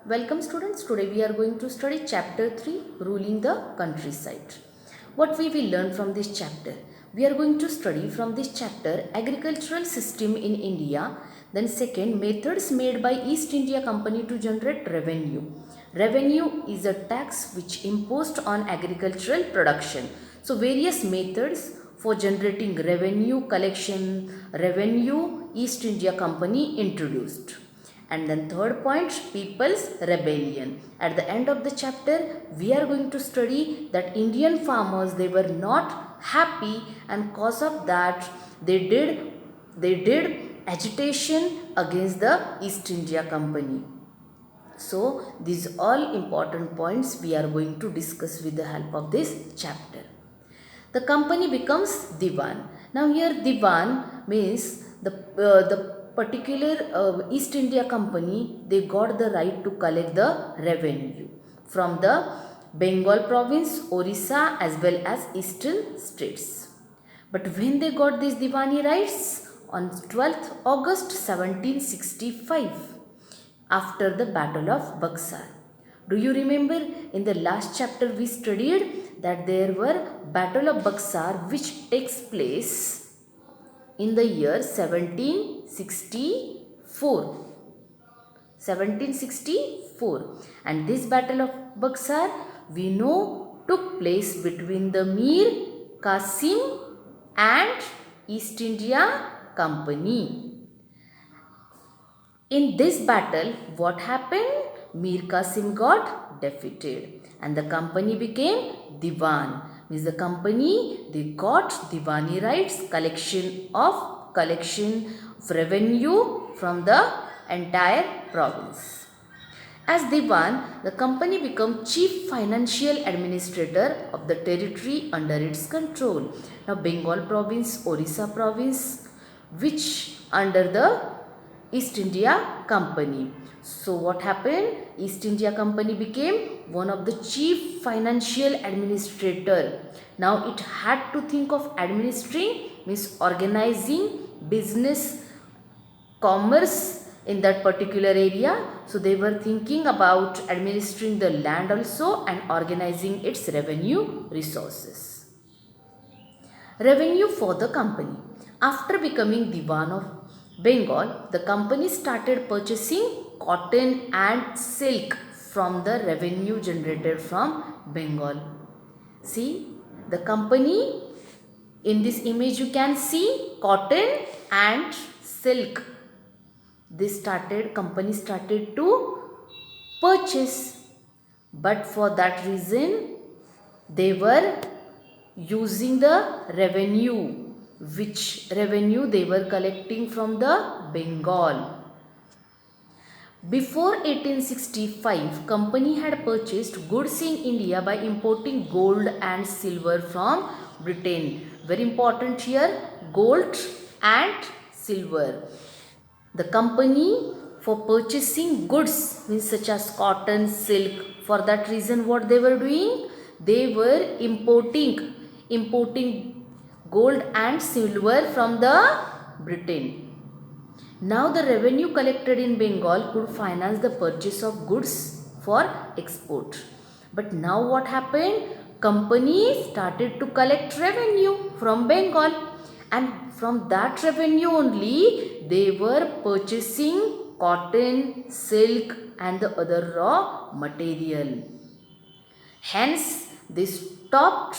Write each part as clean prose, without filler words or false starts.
Welcome students, today we are going to study chapter 3 ruling the countryside. What we will learn from this chapter? We are going to study from this chapter agricultural system in India, then second methods made by East India Company to generate revenue. Revenue is a tax which imposed on agricultural production. So various methods for generating revenue collection, revenue East India Company introduced. And then third point, people's rebellion. At the end of the chapter, we are going to study that Indian farmers, they were not happy, and cause of that they did agitation against the East India Company. So these all important points we are going to discuss with the help of this chapter. The company becomes Diwan. Now here Diwan means the particular East India Company, they got the right to collect the revenue from the Bengal province, Orissa as well as eastern states. But when they got these Diwani rights? On 12th August 1765, after the Battle of Buxar. Do you remember in the last chapter we studied that there were Battle of Buxar which takes place in the year 1764. 1764, and this Battle of Buxar we know took place between the Mir Qasim and East India Company. In this battle, what happened? Mir Qasim got defeated and the company became Diwan. Means the company, they got Diwani rights, collection of revenue from the entire province. As Diwan, the company became chief financial administrator of the territory under its control. Now Bengal province, Orissa province, which under the East India Company. So what happened? East India Company became one of the chief financial administrator. Now it had to think of administering, means organizing business, commerce in that particular area. So they were thinking about administering the land also and organizing its revenue resources. Revenue for the company. After becoming Diwan of Bengal, the company started purchasing cotton and silk from the revenue generated from Bengal. See, the company, in this image you can see cotton and silk. Company started to purchase, but for that reason they were using the revenue, which revenue they were collecting from the Bengal. Before 1865, company had purchased goods in India by importing gold and silver from Britain. Very important here, gold and silver. The company, for purchasing goods, means such as cotton, silk, for that reason what they were doing? They were importing gold and silver from the Britain. Now the revenue collected in Bengal could finance the purchase of goods for export. But now what happened? Companies started to collect revenue from Bengal, and from that revenue only they were purchasing cotton, silk and the other raw material. Hence they stopped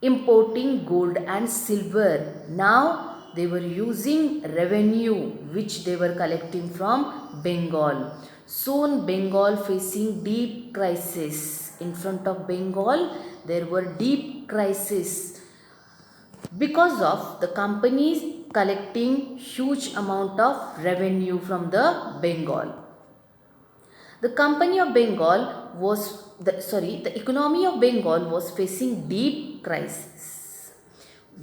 importing gold and silver. Now they were using revenue which they were collecting from Bengal. Soon Bengal facing deep crisis. In front of Bengal there were deep crisis because of the companies collecting huge amount of revenue from the Bengal. The economy of Bengal was facing deep crisis.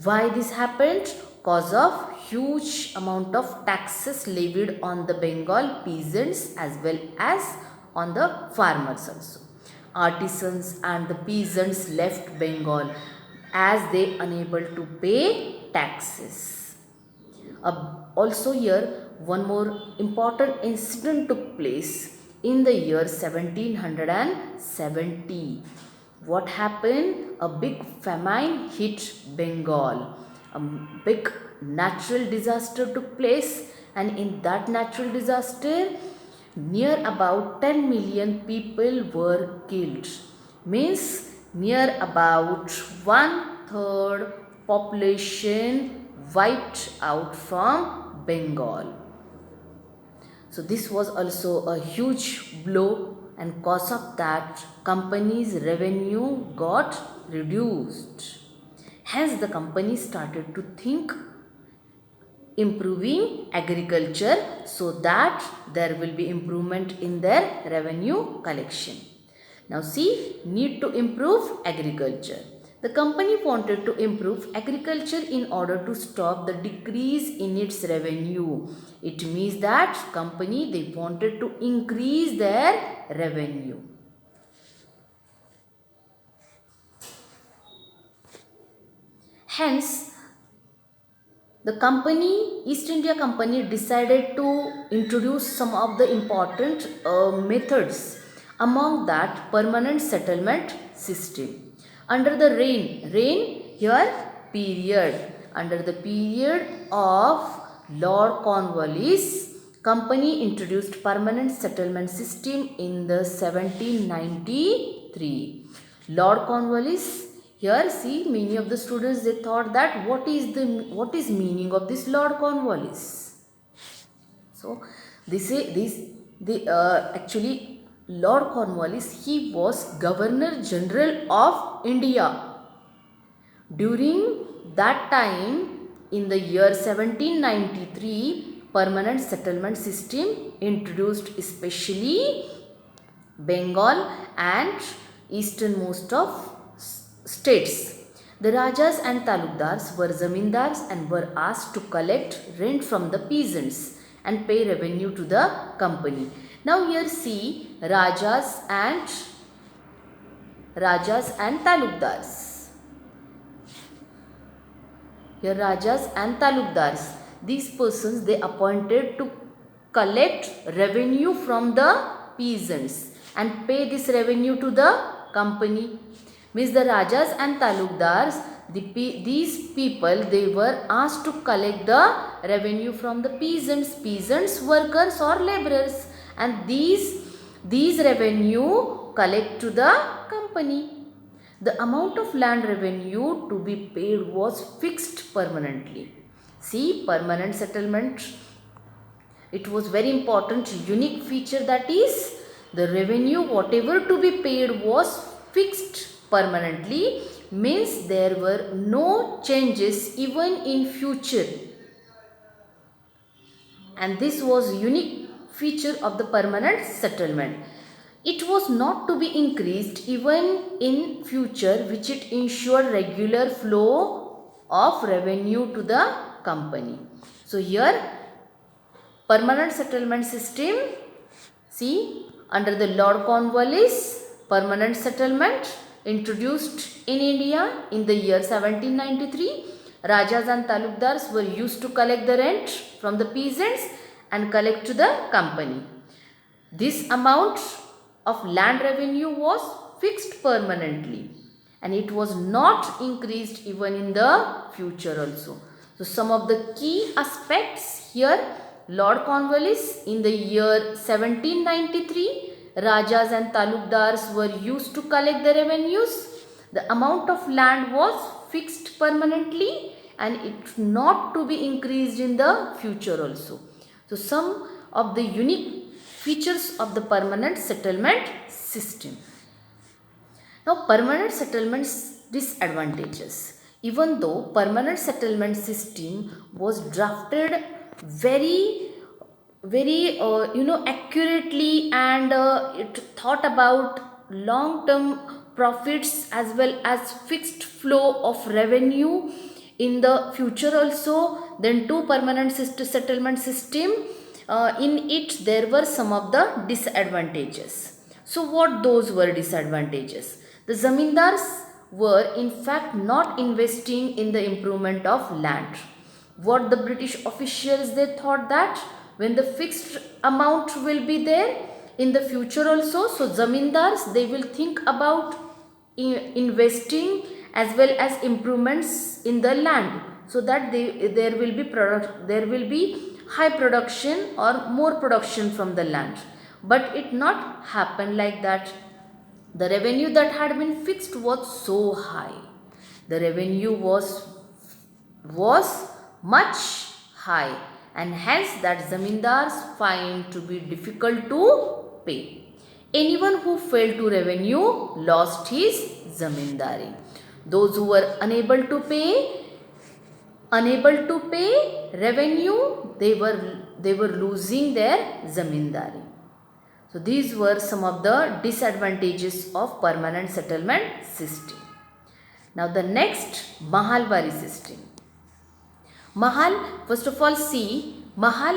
Why this happened? Cause of huge amount of taxes levied on the Bengal peasants as well as on the farmers also. Artisans and the peasants left Bengal as they unable to pay taxes. Also here one more important incident took place in the year 1770. What happened? A big famine hit Bengal. A big natural disaster took place, and in that natural disaster, near about 10 million people were killed. Means near about one third population wiped out from Bengal. So this was also a huge blow, and cause of that company's revenue got reduced. Hence the company started to think improving agriculture so that there will be improvement in their revenue collection. Now see, need to improve agriculture. The company wanted to improve agriculture in order to stop the decrease in its revenue. It means that company, they wanted to increase their revenue. Hence, the company, East India Company, decided to introduce some of the important methods. Among that, permanent settlement system. Under the reign here period, under the period of Lord Cornwallis, company introduced permanent settlement system in the 1793. Lord Cornwallis, here see, many of the students, they thought that what is meaning of this Lord Cornwallis. So actually Lord Cornwallis, he was Governor General of India. During that time, in the year 1793, permanent settlement system introduced, especially Bengal and easternmost of states. The Rajas and Talukdars were zamindars and were asked to collect rent from the peasants and pay revenue to the company. Now here see Rajas and Talukdars. Here Rajas and Talukdars. These persons, they appointed to collect revenue from the peasants and pay this revenue to the company. Means the Rajas and Talukdars, these people, they were asked to collect the revenue from the peasants, workers or laborers, and these revenue collect to the company. The amount of land revenue to be paid was fixed permanently. See, permanent settlement, it was very important, unique feature, that is the revenue whatever to be paid was fixed permanently, means there were no changes even in future, and this was unique feature of the permanent settlement. It was not to be increased even in future, which it ensured regular flow of revenue to the company. So here permanent settlement system, see, under the Lord Cornwallis, permanent settlement introduced in India in the year 1793. Rajas and Talukdars were used to collect the rent from the peasants and collect to the company. This amount of land revenue was fixed permanently, and it was not increased even in the future also. So some of the key aspects here, Lord Cornwallis in the year 1793, Rajas and Talukdars were used to collect the revenues. The amount of land was fixed permanently and it not to be increased in the future also. So some of the unique features of the permanent settlement system. Now permanent settlements disadvantages. Even though permanent settlement system was drafted very accurately, and it thought about long term profits as well as fixed flow of revenue in the future also, then two permanent settlement system, in it there were some of the disadvantages. So what those were disadvantages? The zamindars were in fact not investing in the improvement of land. What the British officials, they thought that when the fixed amount will be there, in the future also. So zamindars, they will think about investing as well as improvements in the land, so that there will be high production or more production from the land. But it not happen like that. The revenue that had been fixed was so high. The revenue was much high, and hence that zamindars find to be difficult to pay. Anyone who failed to revenue lost his zamindari. Those who were unable to pay revenue, they were losing their zamindari. So these were some of the disadvantages of permanent settlement system. Now the next, Mahalwari system. Mahal, first of all, see, Mahal,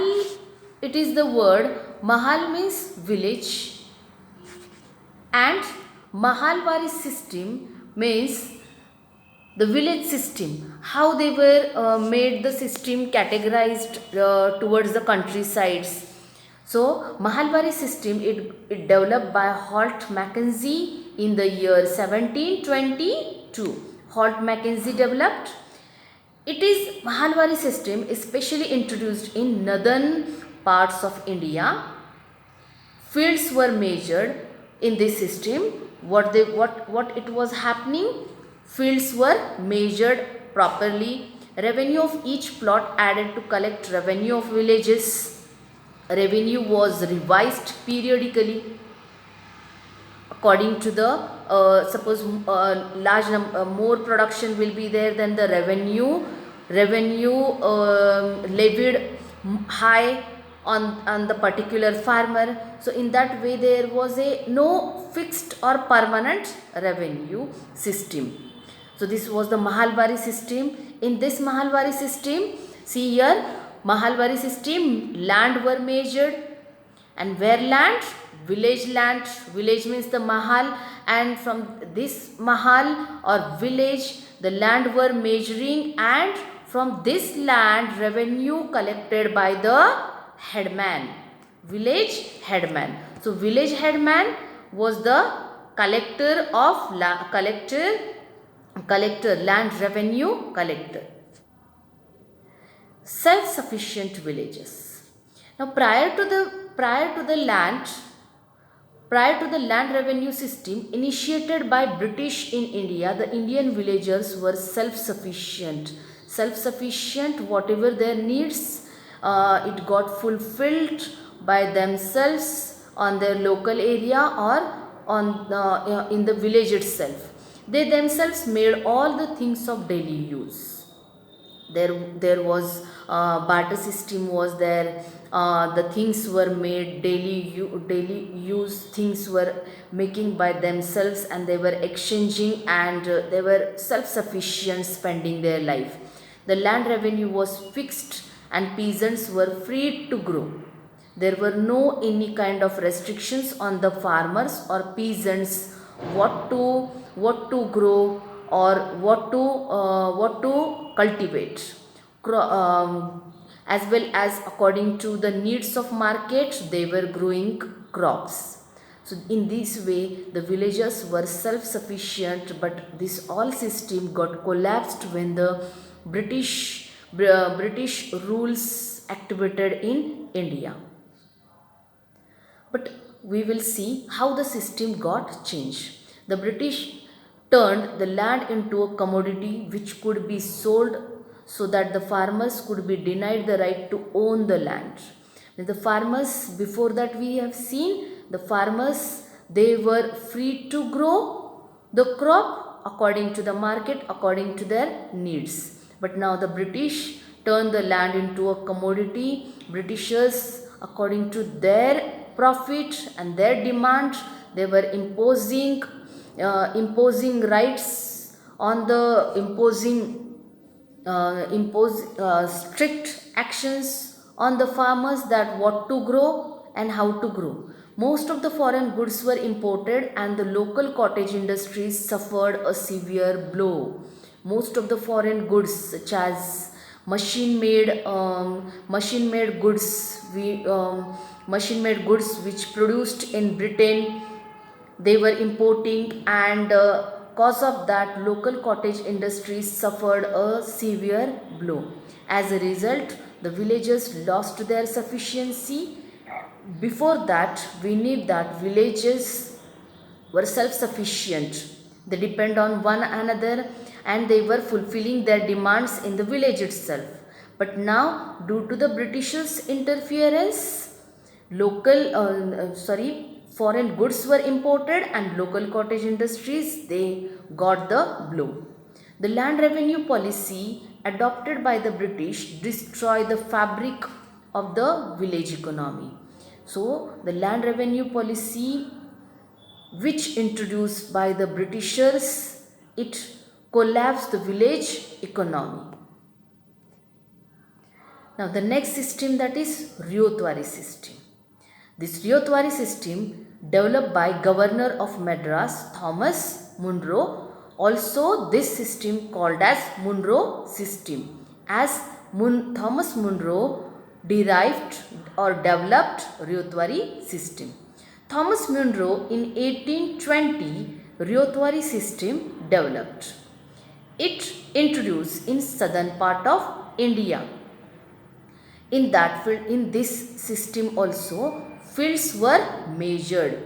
it is the word, Mahal means village, and Mahalwari system means the village system. How they were made the system categorized towards the countrysides. So Mahalwari system, it developed by Holt Mackenzie in the year 1722. Holt Mackenzie developed. It is Mahalwari system especially introduced in northern parts of India. Fields were measured in this system. What it was happening? Fields were measured properly. Revenue of each plot added to collect revenue of villages. Revenue was revised periodically according to the suppose large number more production will be there, then the revenue levied high on the particular farmer. So in that way there was no fixed or permanent revenue system. So this was the Mahalwari system. In this Mahalwari system, see here, Mahalwari system, land were measured, and where land? Village land. Village means the Mahal, and from this Mahal or village, the land were measuring, and from this land revenue collected by the headman, village headman. So village headman was the collector of land revenue collector. Self-sufficient villages. Now prior to the land revenue system initiated by British in India, the Indian villagers were self-sufficient. Whatever their needs, it got fulfilled by themselves on their local area or in the village itself. They themselves made all the things of daily use. There was barter system was there. The things were made daily use things were making by themselves, and they were exchanging, and they were self-sufficient spending their life. The land revenue was fixed, and peasants were free to grow. There were no any kind of restrictions on the farmers or peasants what to grow or what to cultivate. As well as according to the needs of market, they were growing crops. So in this way the villagers were self-sufficient, but this all system got collapsed when the British rules activated in India. But we will see how the system got changed. The British turned the land into a commodity which could be sold, so that the farmers could be denied the right to own the land. The farmers, before that we have seen, the farmers, they were free to grow the crop according to the market, according to their needs. But now the British turned the land into a commodity. Britishers, according to their profit and their demand, they were imposing rights on the strict actions on the farmers, that what to grow and how to grow. Most of the foreign goods were imported, and the local cottage industries suffered a severe blow. Most of the foreign goods such as machine made goods, machine made goods which produced in Britain, they were importing, and cause of that local cottage industries suffered a severe blow. As a result, the villagers lost their sufficiency. Before that, we knew that villages were self sufficient. They depend on one another and they were fulfilling their demands in the village itself. But now, due to the Britishers' interference, foreign goods were imported and local cottage industries, they got the blow. The land revenue policy adopted by the British destroyed the fabric of the village economy. So, the land revenue policy which introduced by the Britishers, it collapsed the village economy. Now the next system, that is Ryotwari system. This Ryotwari system developed by Governor of Madras Thomas Munro. Also this system called as Munro system, as Thomas Munro derived or developed Ryotwari system. Thomas Munro in 1820 Ryotwari system developed. It introduced in southern part of India. In that field, in this system also, fields were measured.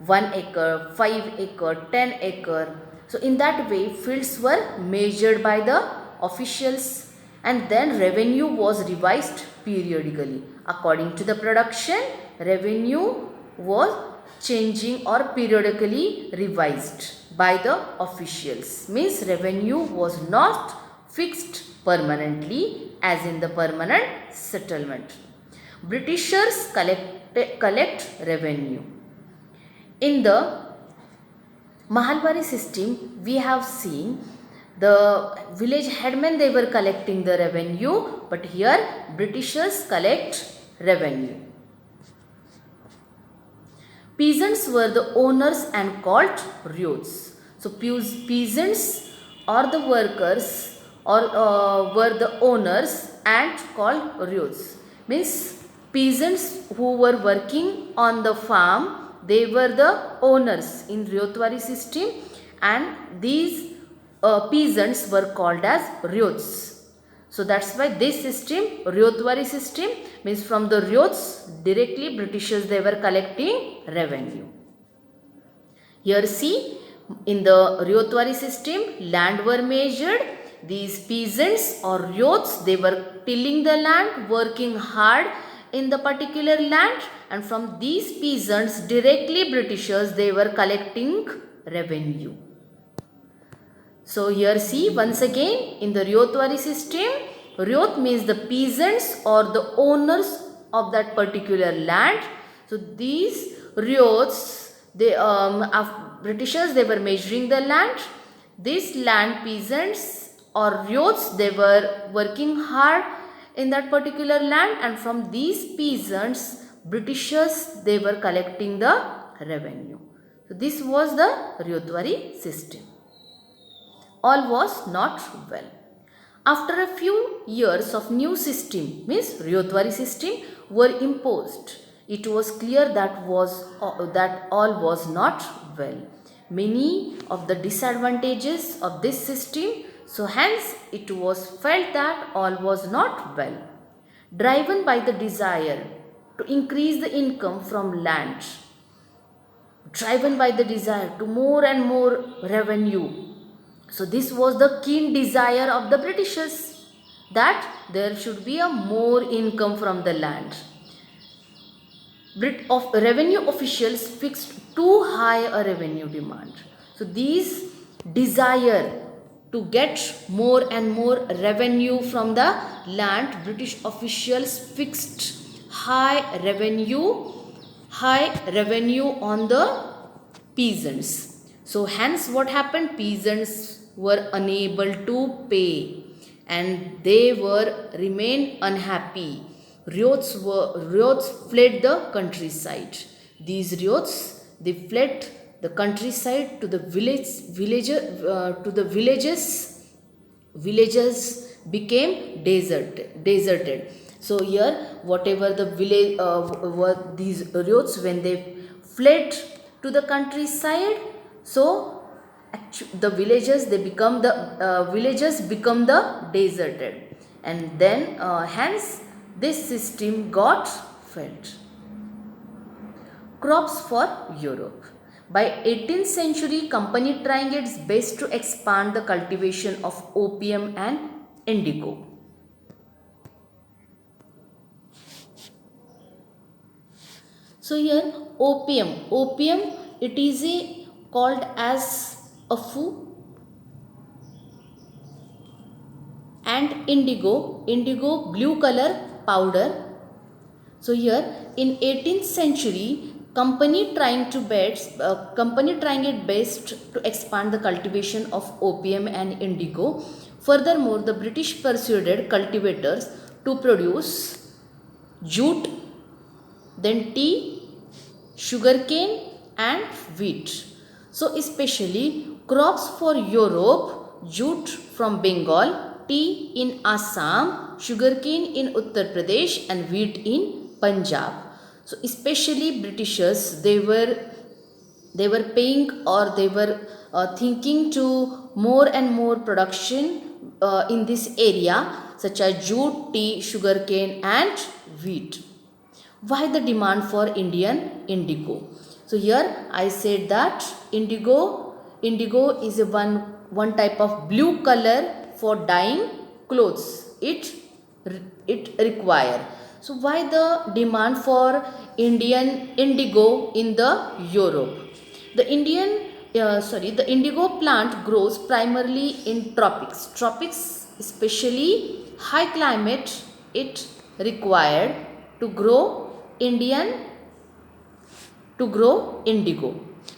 1 acre, 5 acre, 10 acre. So in that way, fields were measured by the officials, and then revenue was revised periodically. According to the production, revenue was changing or periodically revised by the officials. Means revenue was not fixed permanently as in the permanent settlement. Britishers collect revenue. In the Mahalwari system, we have seen the village headmen, they were collecting the revenue, but here Britishers collect revenue. Peasants were the owners and called ryots. So peasants or the workers or were the owners and called ryots. Means peasants who were working on the farm, they were the owners in Ryotwari system, and these peasants were called as ryots. So that's why this system, Ryotwari system, means from the ryots directly Britishers, they were collecting revenue. Here see, in the Ryotwari system, land were measured. These peasants or ryots, they were tilling the land, working hard in the particular land, and from these peasants directly Britishers, they were collecting revenue. So here see, once again, in the Ryotwari system, ryot means the peasants or the owners of that particular land. So these ryots, they Britishers, they were measuring the land. These land peasants or ryots, they were working hard in that particular land, and from these peasants, Britishers, they were collecting the revenue. So this was the Ryotwari system. All was not well. After a few years of new system, means Ryotwari system, were imposed, it was clear that all was not well. Many of the disadvantages of this system, so hence it was felt that all was not well. Driven by the desire to increase the income from land, driven by the desire to more and more revenue. So this was the keen desire of the Britishers, that there should be a more income from the land. Revenue officials fixed too high a revenue demand. So these desire to get more and more revenue from the land, British officials fixed high revenue on the peasants. So hence what happened? Peasants were unable to pay and they remained unhappy. Ryots fled the countryside. These ryots, they fled the countryside to the villages. became deserted. So here, whatever the village were these youths, when they fled to the countryside, so the villages become the deserted, and then hence this system got failed. Crops for Europe. By 18th century, company trying its best to expand the cultivation of opium and indigo. So here opium it is called as a food, and indigo blue color powder. So here in 18th century, company trying it best to expand the cultivation of opium and indigo. Furthermore, the British persuaded cultivators to produce jute, then tea, sugarcane and wheat. So especially crops for Europe: jute from Bengal, tea in Assam, sugarcane in Uttar Pradesh and wheat in Punjab. So especially Britishers, they were paying, or they were thinking to more and more production in this area, such as jute, tea, sugarcane and wheat. Why the demand for Indian indigo? So here I said that indigo is a one type of blue color for dyeing clothes. It require. So why the demand for Indian indigo in the Europe? The indigo plant grows primarily in tropics, especially high climate. It required to grow indigo.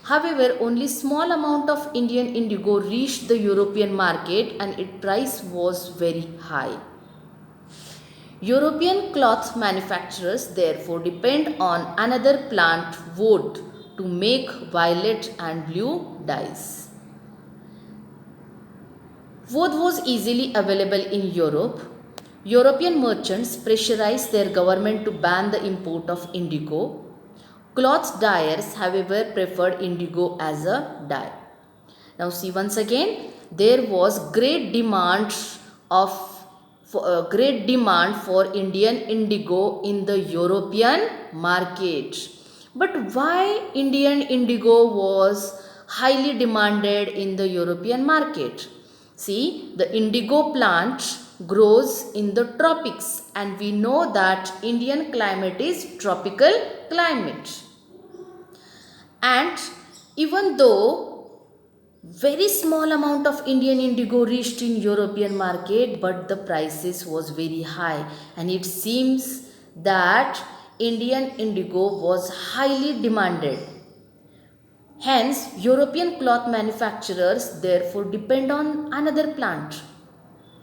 However, only small amount of Indian indigo reached the European market, and its price was very high. European cloth manufacturers therefore depend on another plant, wood, to make violet and blue dyes. Wood was easily available in Europe. European merchants pressurized their government to ban the import of indigo. Cloth dyers, however, preferred indigo as a dye. Now see once again, there was great demand for Indian indigo in the European market. But why Indian indigo was highly demanded in the European market? See, the indigo plant grows in the tropics, and we know that Indian climate is tropical climate. And even though very small amount of Indian indigo reached in European market, but the prices was very high, and it seems that Indian indigo was highly demanded. Hence, European cloth manufacturers therefore depend on another plant,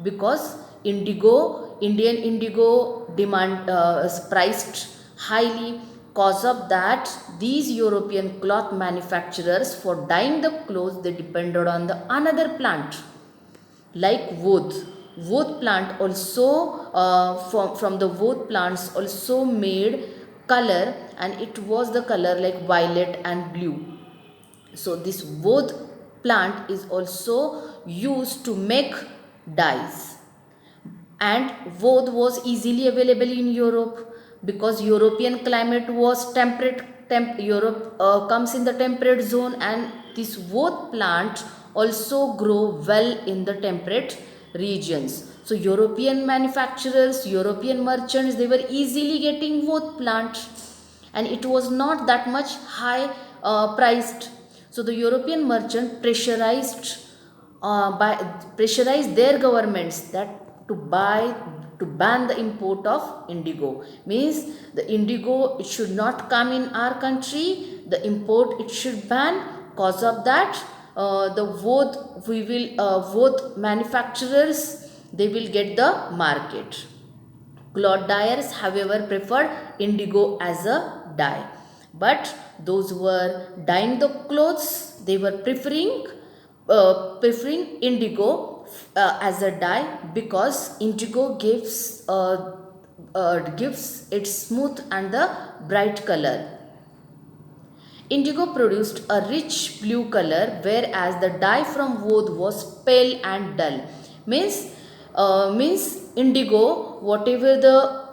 because Indian indigo demand is priced highly. Cause of that, these European cloth manufacturers, for dyeing the clothes, they depended on the another plant like wood. Wood plant also from the wood plants also made color, and it was the color like violet and blue. So this wood plant is also used to make dyes, and wood was easily available in Europe because European climate was temperate. Europe comes in the temperate zone, and this wood plant also grow well in the temperate regions. So European manufacturers, European merchants, they were easily getting wood plant, and it was not that much high priced. So the European merchant pressurized their governments that to ban the import of indigo. Means the indigo, it should not come in our country. The import, it should ban. Cause of that, the wood manufacturers, they will get the market. Cloth dyers, however, preferred indigo as a dye. But those who were dyeing the clothes, they were preferring indigo as a dye because indigo gives its smooth and the bright color. Indigo produced a rich blue color, whereas the dye from wood was pale and dull. Means indigo, whatever the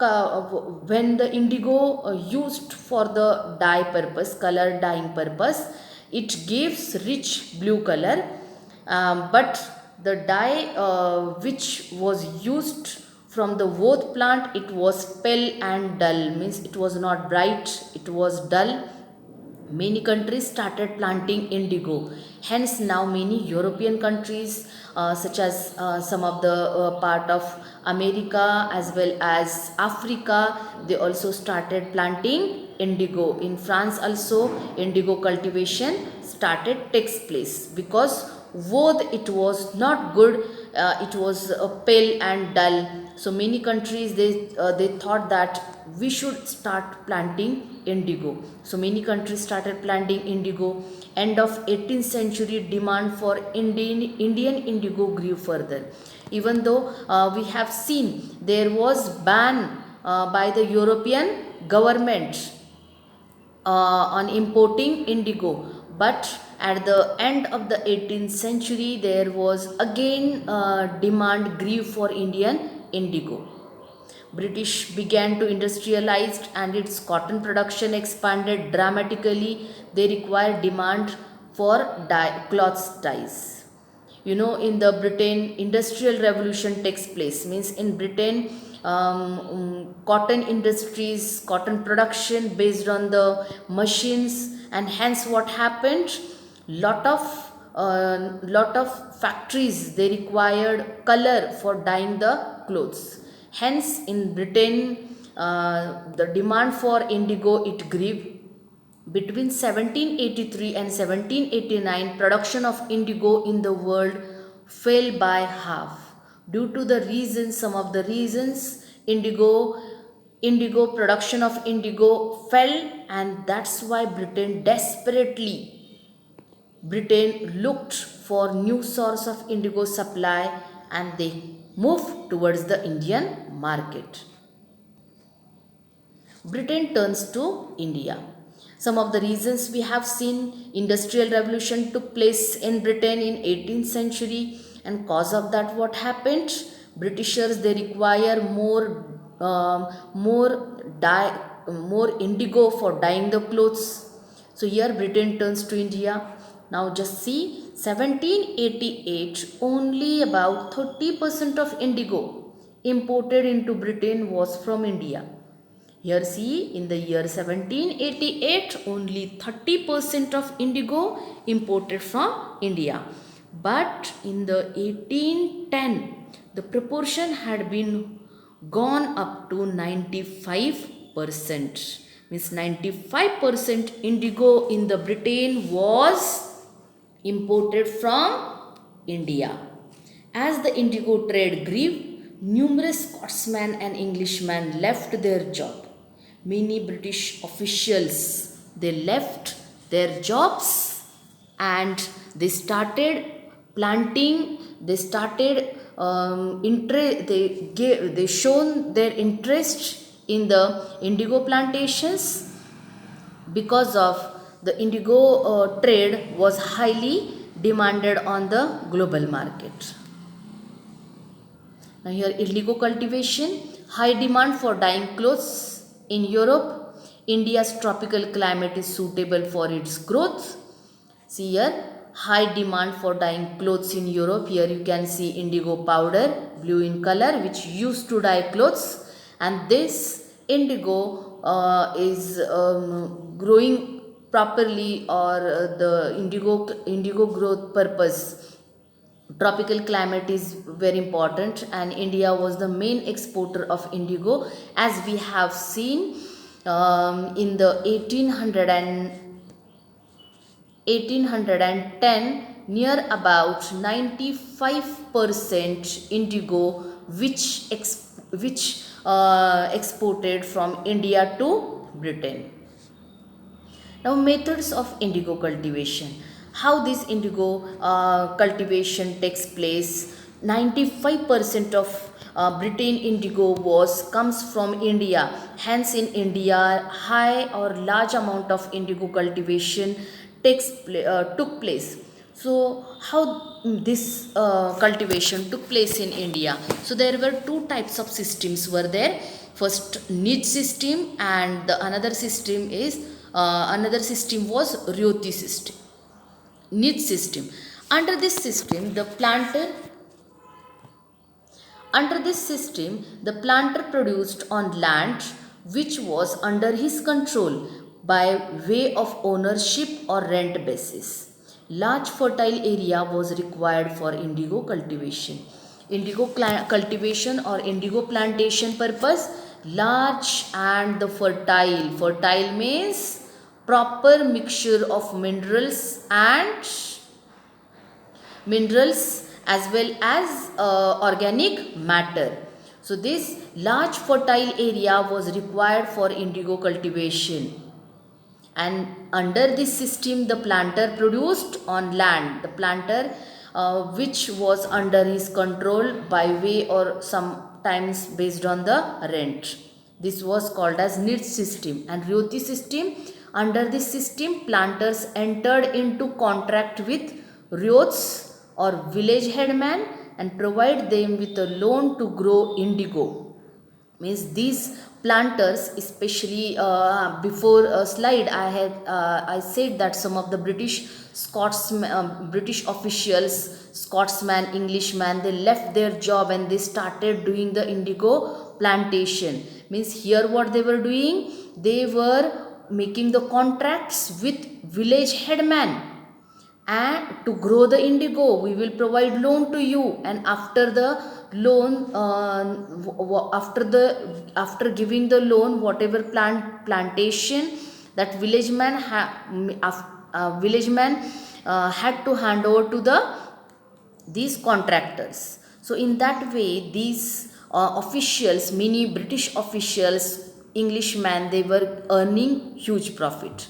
when the indigo used for the dye purpose, color dyeing purpose, it gives rich blue color. But the dye which was used from the wood plant, it was pale and dull. Means it was not bright, it was dull. Many countries started planting indigo. Hence, now many European countries, such as some of the part of America as well as Africa, they also started planting indigo. In France also, indigo cultivation started takes place because wood it was not good. It was pale and dull. So many countries they thought that we should start planting indigo. So many countries started planting indigo. End of 18th century, demand for Indian indigo grew further. Even though we have seen there was ban by the European government on importing indigo, but at the end of the 18th century there was again demand grew for Indian indigo. British began to industrialize and its cotton production expanded dramatically. They required demand for cloth dyes. You know, in the Britain, industrial revolution takes place. Means in Britain, cotton industries, cotton production based on the machines, and hence what happened? Lot of factories they required color for dyeing the clothes. Hence, in Britain, the demand for indigo it grew. Between 1783 and 1789, production of indigo in the world fell by half. Due to the reasons, some of the reasons, indigo production of indigo fell, and that's why Britain looked for new source of indigo supply, and they moved towards the Indian market. Britain turns to India. Some of the reasons we have seen: industrial revolution took place in Britain in 18th century, and cause of that what happened? Britishers they require more indigo for dyeing the clothes. So here Britain turns to India. Now just see, 1788 only about 30% of indigo imported into Britain was from India. Here see, in the year 1788 only 30% of indigo imported from India. But in the 1810 the proportion had been gone up to 95%. Means 95% indigo in the Britain was imported from India. As the indigo trade grew, numerous Scotsmen and Englishmen left their job. Many British officials they left their jobs and they started planting. They started they shown their interest in the indigo plantations because of the indigo trade was highly demanded on the global market. Now here indigo cultivation, high demand for dyeing clothes in Europe. India's tropical climate is suitable for its growth. See here, high demand for dyeing clothes in Europe. Here you can see indigo powder, blue in color, which used to dye clothes, and this indigo is growing properly, or the indigo growth purpose. Tropical climate is very important, and India was the main exporter of indigo, as we have seen in the 1810, near about 95% indigo which exported from India to Britain. Now methods of indigo cultivation. How this indigo cultivation takes place? 95% of Britain indigo was comes from India. Hence, in India, high or large amount of indigo cultivation took place. So, how this cultivation took place in India? So, there were two types of systems were there. First, niche system, and the another system was Ryothi system. Niche system. Under this system, the planter produced on land which was under his control by way of ownership or rent basis. Large fertile area was required for indigo cultivation. Cultivation or indigo plantation purpose, large and the fertile. Fertile means proper mixture of minerals as well as organic matter. So this large fertile area was required for indigo cultivation, and under this system the planter produced on land, the planter which was under his control by way or sometimes based on the rent. This was called as niche system. And Ryothi system, under this system planters entered into contract with ryots or village headman and provide them with a loan to grow indigo. Means these planters, especially before a slide I said that some of the British officials, Scotsman, Englishman, they left their job and they started doing the indigo plantation. Means here what they were doing, they were making the contracts with village headman, and to grow the indigo we will provide loan to you, and after the loan after giving the loan, whatever plantation that villageman had to hand over to these contractors. So in that way these officials, many British officials, Englishmen, they were earning huge profit.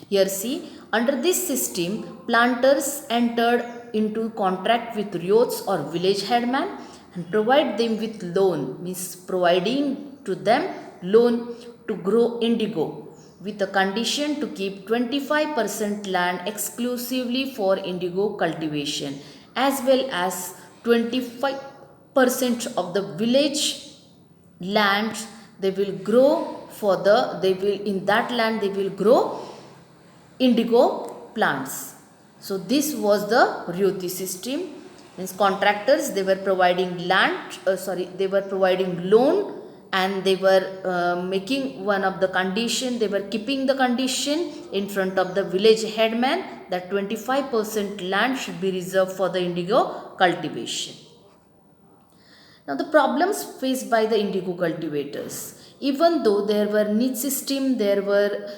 Here see, under this system, planters entered into contract with ryots or village headman and provide them with loan, means providing to them loan to grow indigo with a condition to keep 25% land exclusively for indigo cultivation, as well as 25% of the village land they will grow in that land they will grow indigo plants. So this was the Ryothi system. Means contractors, they were providing they were providing loan, and they were making one of the condition, they were keeping the condition in front of the village headman that 25% land should be reserved for the indigo cultivation. Now the problems faced by the indigo cultivators, even though there were niche system, there were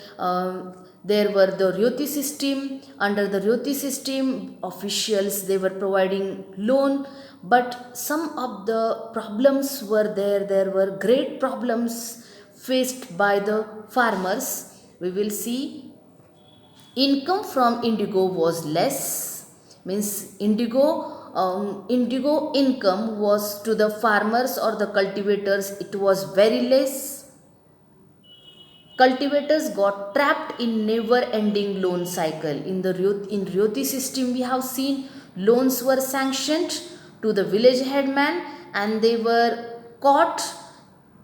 the Ryothi system. Under the Ryothi system, officials, they were providing loan, but some of the problems were there. There were great problems faced by the farmers. We will see income from indigo was less. Means indigo income was to the farmers or the cultivators, it was very less. Cultivators got trapped in never-ending loan cycle. In Ryothi system, we have seen loans were sanctioned to the village headman, and they were caught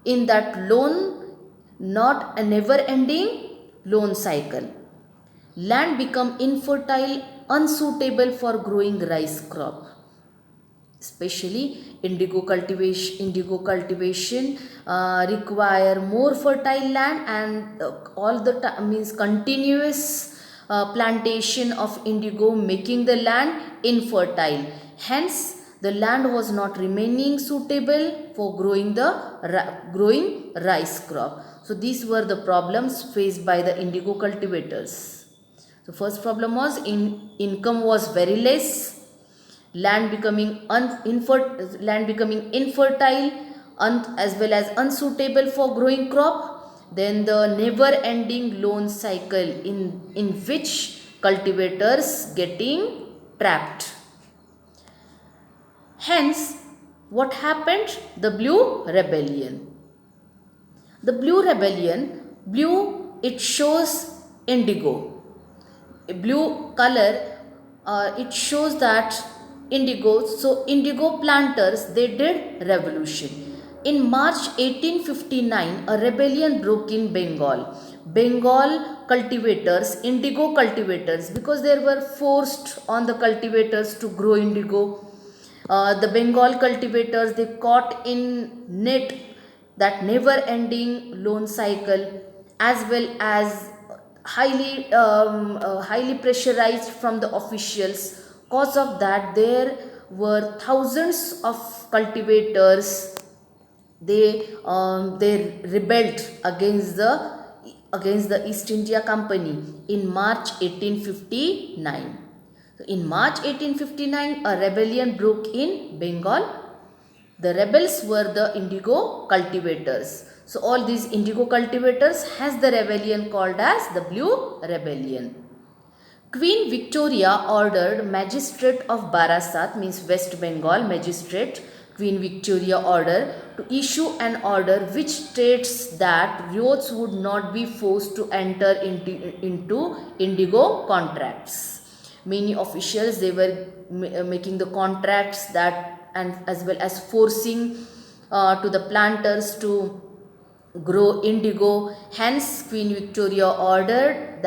in that loan, not a never-ending loan cycle. Land become infertile, unsuitable for growing rice crop. Especially indigo cultivation require more fertile land, and all the time means continuous plantation of indigo making the land infertile. Hence the land was not remaining suitable for growing rice crop. So these were the problems faced by the indigo cultivators. So first problem was income was very less, land becoming infertile as well as unsuitable for growing crop. Then the never ending loan cycle in which cultivators getting trapped. Hence what happened? The Blue Rebellion. The Blue Rebellion, blue, it shows indigo. A blue color, it shows that indigo. So indigo planters, they did revolution. In March 1859, a rebellion broke in Bengal. Bengal cultivators, indigo cultivators, because they were forced on the cultivators to grow indigo. The Bengal cultivators, they caught in net that never ending loan cycle, as well as highly pressurized from the officials. Cause of that, there were thousands of cultivators, they rebelled against the East India Company in March 1859. So in March 1859, a rebellion broke in Bengal. The rebels were the indigo cultivators. So all these indigo cultivators has the rebellion called as the Blue Rebellion. Queen Victoria ordered magistrate of Barasat, means West Bengal magistrate, Queen Victoria order to issue an order which states that youths would not be forced to enter into indigo contracts. Many officials, they were making the contracts that, and as well as forcing to the planters to grow indigo. Hence Queen Victoria ordered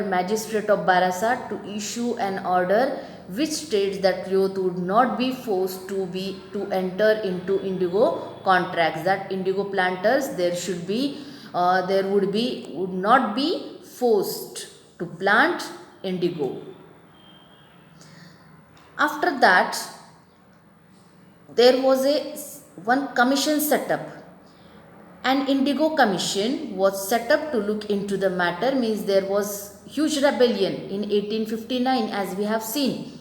magistrate of Barasat to issue an order which states that youth would not be forced to enter into indigo contracts. That indigo planters, would not be forced to plant indigo. After that, there was one commission set up. An indigo commission was set up to look into the matter, means there was huge rebellion in 1859, as we have seen.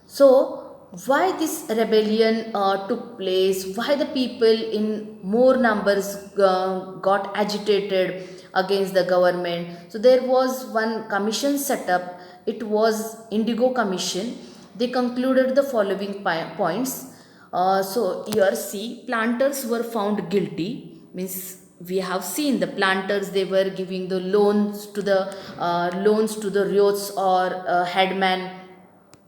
So why this rebellion took place, why the people in more numbers got agitated against the government. So there was one commission set up, it was Indigo Commission. They concluded the following points. So here see, planters were found guilty, means we have seen the planters, they were giving the loans to the youths or headman,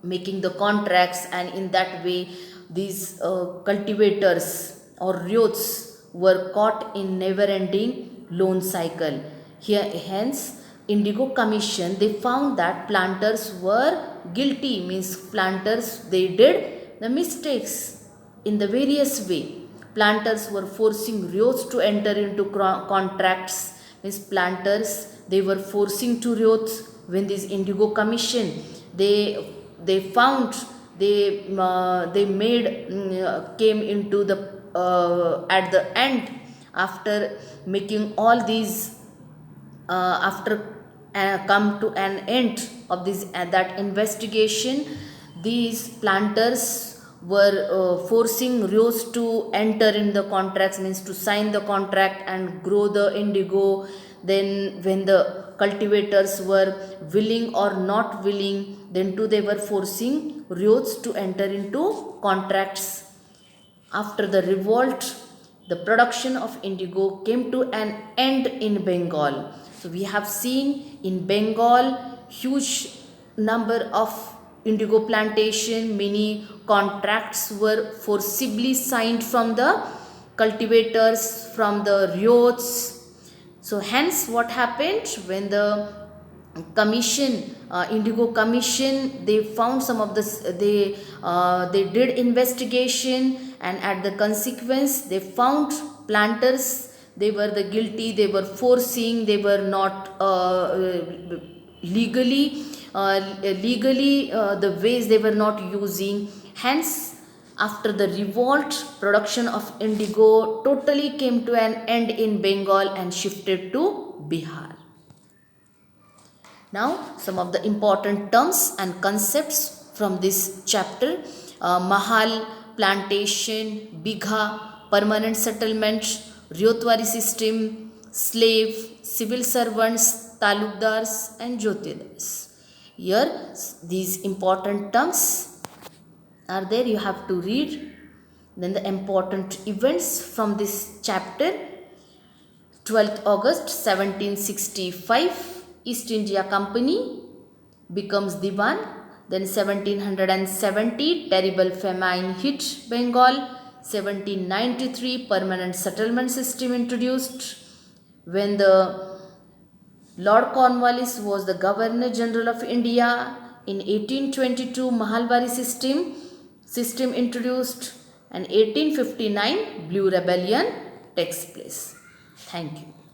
making the contracts, and in that way these cultivators or youths were caught in never ending loan cycle. Here hence Indigo Commission, they found that planters were guilty, means planters, they did the mistakes in the various way. Planters were forcing youths to enter into contracts, means planters, they were forcing to youths. When this Indigo Commission, they found, they made came into the at the end, after making all these after come to an end of this that investigation, these planters were forcing youths to enter in the contracts, means to sign the contract and grow the indigo. Then when the cultivators were willing or not willing, then too they were forcing youths to enter into contracts. After the revolt, the production of indigo came to an end in Bengal. So we have seen in Bengal huge number of indigo plantation, many contracts were forcibly signed from the cultivators, from the youths. So hence what happened, when the commission, Indigo Commission, they found some of this, they did investigation, and at the consequence they found planters, they were the guilty, they were forcing, they were not legally the ways they were not using. Hence after the revolt, production of indigo totally came to an end in Bengal and shifted to Bihar. Now some of the important terms and concepts from this chapter: Mahal, plantation; Bigha, permanent settlement; Ryotwari system; slave; civil servants, talukdars and jotedars. Here these important terms are there, you have to read. Then the important events from this chapter: 12th August 1765, East India Company becomes Diwan. Then 1770, terrible famine hit Bengal. 1793, permanent settlement system introduced. When the Lord Cornwallis was the Governor General of India, in 1822, Mahalbari system introduced, and 1859, Blue Rebellion takes place. Thank you.